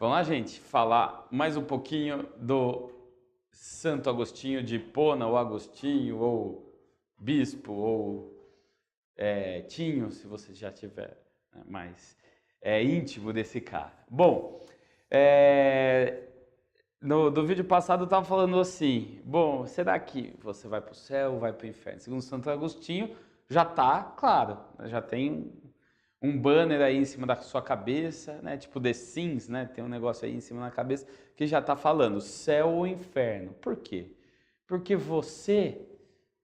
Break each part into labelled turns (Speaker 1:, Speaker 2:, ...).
Speaker 1: Vamos lá, gente, falar mais um pouquinho do Santo Agostinho de Hipona, ou Agostinho, ou Bispo, ou Tinho, se você já tiver, né, mais íntimo desse cara. Bom, no vídeo passado eu estava falando assim, bom, será que você vai para o céu ou vai para o inferno? Segundo Santo Agostinho, já está claro, já tem um banner aí em cima da sua cabeça, né? Tipo The Sims, né? Tem um negócio aí em cima da cabeça que já está falando céu ou inferno. Por quê? Porque você,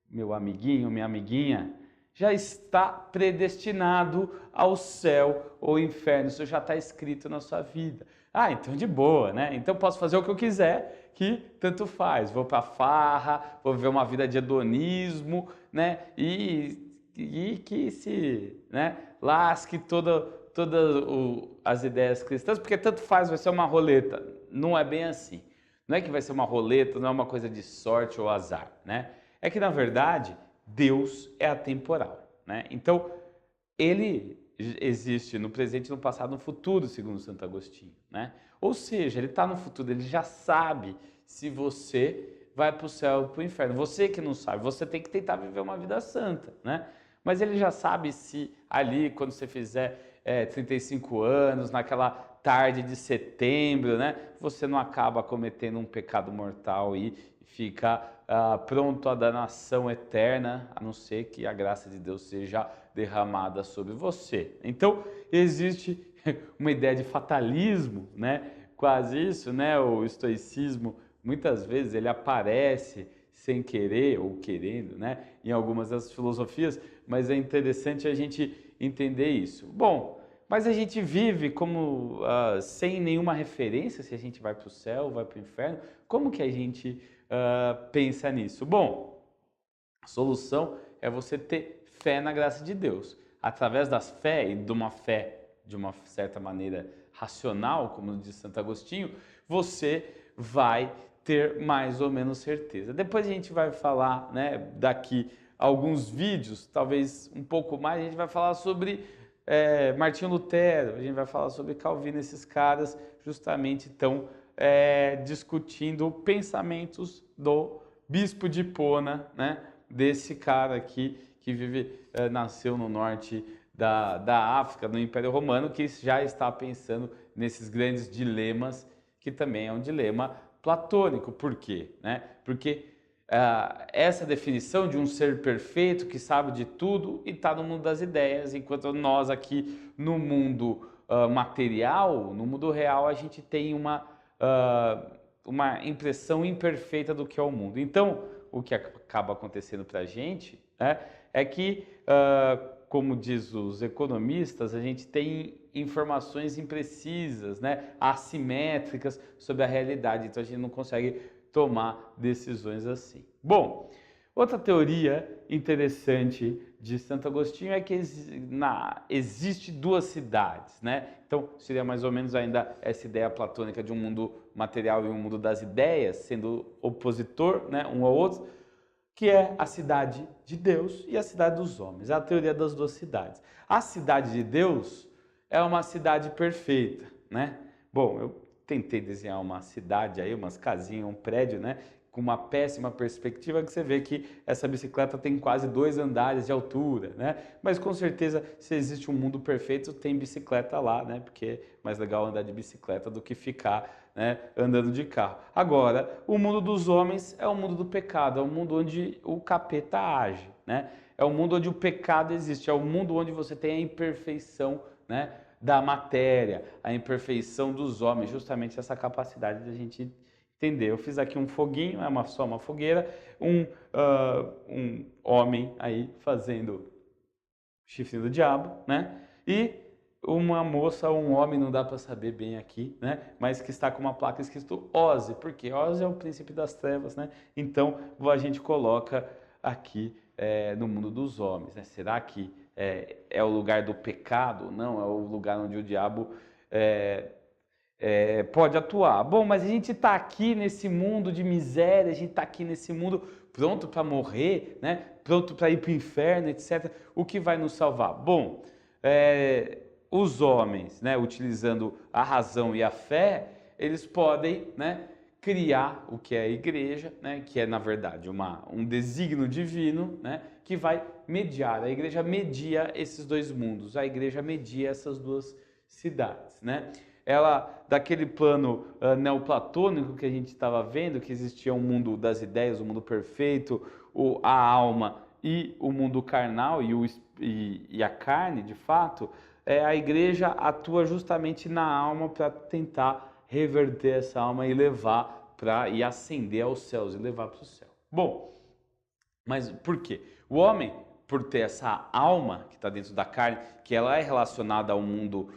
Speaker 1: meu amiguinho, minha amiguinha, já está predestinado ao céu ou inferno. Isso já está escrito na sua vida. Ah, então de boa, né? Então posso fazer o que eu quiser, que tanto faz. Vou para farra, vou viver uma vida de hedonismo, né? E que se, né, lasque todas as ideias cristãs, porque tanto faz, vai ser uma roleta. Não é bem assim. Não é que vai ser uma roleta, não é uma coisa de sorte ou azar, né? É que, na verdade, Deus é atemporal, né? Então, ele existe no presente, no passado, no futuro, segundo Santo Agostinho, né? Ou seja, ele está no futuro, ele já sabe se você vai para o céu ou para o inferno. Você que não sabe, você tem que tentar viver uma vida santa, né? Mas ele já sabe se ali, quando você fizer 35 anos, naquela tarde de setembro, né, você não acaba cometendo um pecado mortal e fica pronto à danação eterna, a não ser que a graça de Deus seja derramada sobre você. Então, existe uma ideia de fatalismo, né? Quase isso, né? O estoicismo, muitas vezes, ele aparece sem querer ou querendo, né? Em algumas das filosofias, mas é interessante a gente entender isso. Bom, mas a gente vive como sem nenhuma referência se a gente vai para o céu, vai para o inferno. Como que a gente pensa nisso? Bom, a solução é você ter fé na graça de Deus. Através das fé e de uma fé de uma certa maneira racional, como diz Santo Agostinho, você vai ter mais ou menos certeza. Depois a gente vai falar, né, daqui alguns vídeos, talvez um pouco mais, a gente vai falar sobre Martinho Lutero, a gente vai falar sobre Calvino, esses caras justamente estão discutindo pensamentos do Bispo de Hipona, né, desse cara aqui que nasceu no norte da África, no Império Romano, que já está pensando nesses grandes dilemas, que também é um dilema platônico. Por quê? Né? Porque essa definição de um ser perfeito que sabe de tudo e está no mundo das ideias, enquanto nós aqui no mundo material, no mundo real, a gente tem uma impressão imperfeita do que é o mundo. Então, o que acaba acontecendo para a gente, né, é que, como diz os economistas, a gente tem informações imprecisas, né, assimétricas sobre a realidade, então a gente não consegue tomar decisões assim. Bom, outra teoria interessante de Santo Agostinho é que existe duas cidades, né? Então seria mais ou menos ainda essa ideia platônica de um mundo material e um mundo das ideias, sendo opositor, né, um ao outro, que é a cidade de Deus e a cidade dos homens. É a teoria das duas cidades. A cidade de Deus é uma cidade perfeita, né? Bom, eu tentei desenhar uma cidade aí, umas casinhas, um prédio, né, com uma péssima perspectiva, que você vê que essa bicicleta tem quase 2 andares de altura, né? Mas com certeza, se existe um mundo perfeito, tem bicicleta lá, né? Porque é mais legal andar de bicicleta do que ficar, né, andando de carro. Agora, o mundo dos homens é o mundo do pecado, é o mundo onde o capeta age, né? É o mundo onde o pecado existe, é o mundo onde você tem a imperfeição, né, da matéria, a imperfeição dos homens, justamente essa capacidade de a gente entender. Eu fiz aqui um foguinho, só uma fogueira, um homem aí fazendo chifre do diabo, né? E uma moça ou um homem, não dá para saber bem aqui, né? Mas que está com uma placa escrito Ose, porque Ose é o príncipe das trevas, né? Então a gente coloca aqui no mundo dos homens, né? Será que é o lugar do pecado? Não, é o lugar onde o diabo pode atuar. Bom, mas a gente está aqui nesse mundo de miséria, a gente está aqui nesse mundo pronto para morrer, né? Pronto para ir para o inferno, etc. O que vai nos salvar? Bom, os homens, né, utilizando a razão e a fé, eles podem, né, criar o que é a igreja, né, que é na verdade um desígnio divino, né, que vai mediar. A igreja media esses dois mundos, a igreja media essas duas cidades, né? Ela, daquele plano neoplatônico que a gente estava vendo, que existia um mundo das ideias, o mundo perfeito, a alma e o mundo carnal e a carne, de fato, a igreja atua justamente na alma para tentar reverter essa alma e levar e ascender aos céus e levar para o céu. Bom, mas por quê? O homem, por ter essa alma que está dentro da carne, que ela é relacionada ao mundo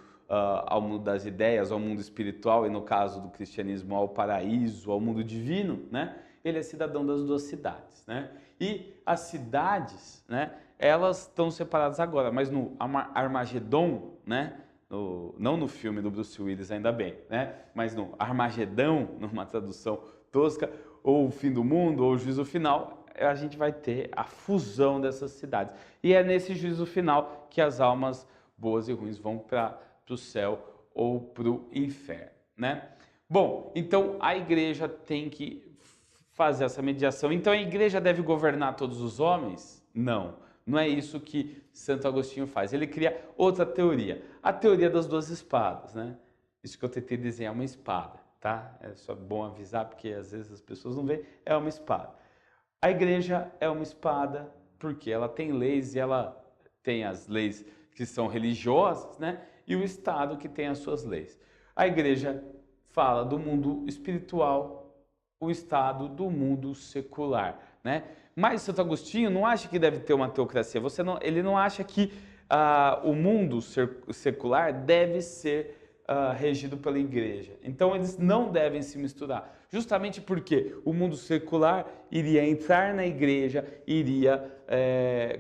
Speaker 1: das ideias, ao mundo espiritual e no caso do cristianismo ao paraíso, ao mundo divino, né? Ele é cidadão das duas cidades, né? E as cidades, né? Elas estão separadas agora, mas no Armagedon, né? Não no filme do Bruce Willis, ainda bem, né? Mas no Armagedão, numa tradução tosca, ou o fim do mundo, ou o juízo final, a gente vai ter a fusão dessas cidades. E é nesse juízo final que as almas boas e ruins vão para o céu ou para o inferno, né? Bom, então a igreja tem que fazer essa mediação. Então a igreja deve governar todos os homens? Não. Não é isso que Santo Agostinho faz. Ele cria outra teoria, a teoria das duas espadas, né? Isso que eu tentei desenhar uma espada, tá? É só bom avisar porque às vezes as pessoas não veem, é uma espada. A igreja é uma espada porque ela tem leis e ela tem as leis que são religiosas, né? E o Estado que tem as suas leis. A igreja fala do mundo espiritual, o Estado do mundo secular, né? Mas Santo Agostinho não acha que deve ter uma teocracia. Ele não acha que o mundo secular deve ser regido pela igreja. Então eles não devem se misturar. Justamente porque o mundo secular iria entrar na igreja, iria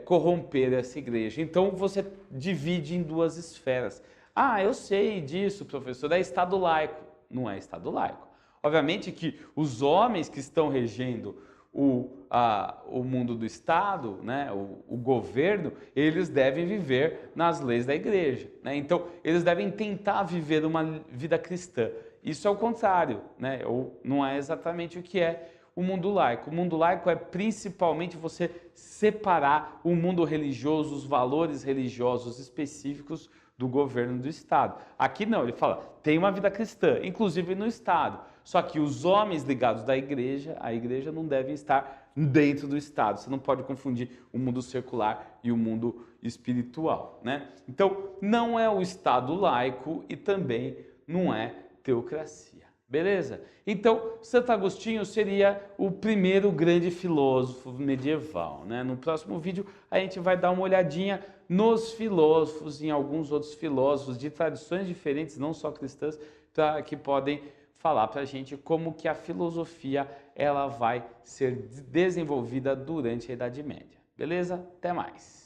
Speaker 1: corromper essa igreja. Então você divide em duas esferas. Ah, eu sei disso, professor, é Estado laico. Não é Estado laico. Obviamente que os homens que estão regendo o mundo do Estado, né, o governo, eles devem viver nas leis da igreja, né? Então, eles devem tentar viver uma vida cristã. Isso é o contrário, né? Ou não é exatamente o que é o mundo laico. O mundo laico é principalmente você separar o mundo religioso, os valores religiosos específicos do governo do Estado. Aqui não, ele fala, tem uma vida cristã, inclusive no Estado. Só que os homens ligados à igreja não devem estar dentro do Estado. Você não pode confundir o mundo secular e o mundo espiritual, né? Então, não é o Estado laico e também não é teocracia. Beleza? Então, Santo Agostinho seria o primeiro grande filósofo medieval, né? No próximo vídeo, a gente vai dar uma olhadinha nos filósofos, em alguns outros filósofos de tradições diferentes, não só cristãs, que podem falar para a gente como que a filosofia ela vai ser desenvolvida durante a Idade Média. Beleza? Até mais!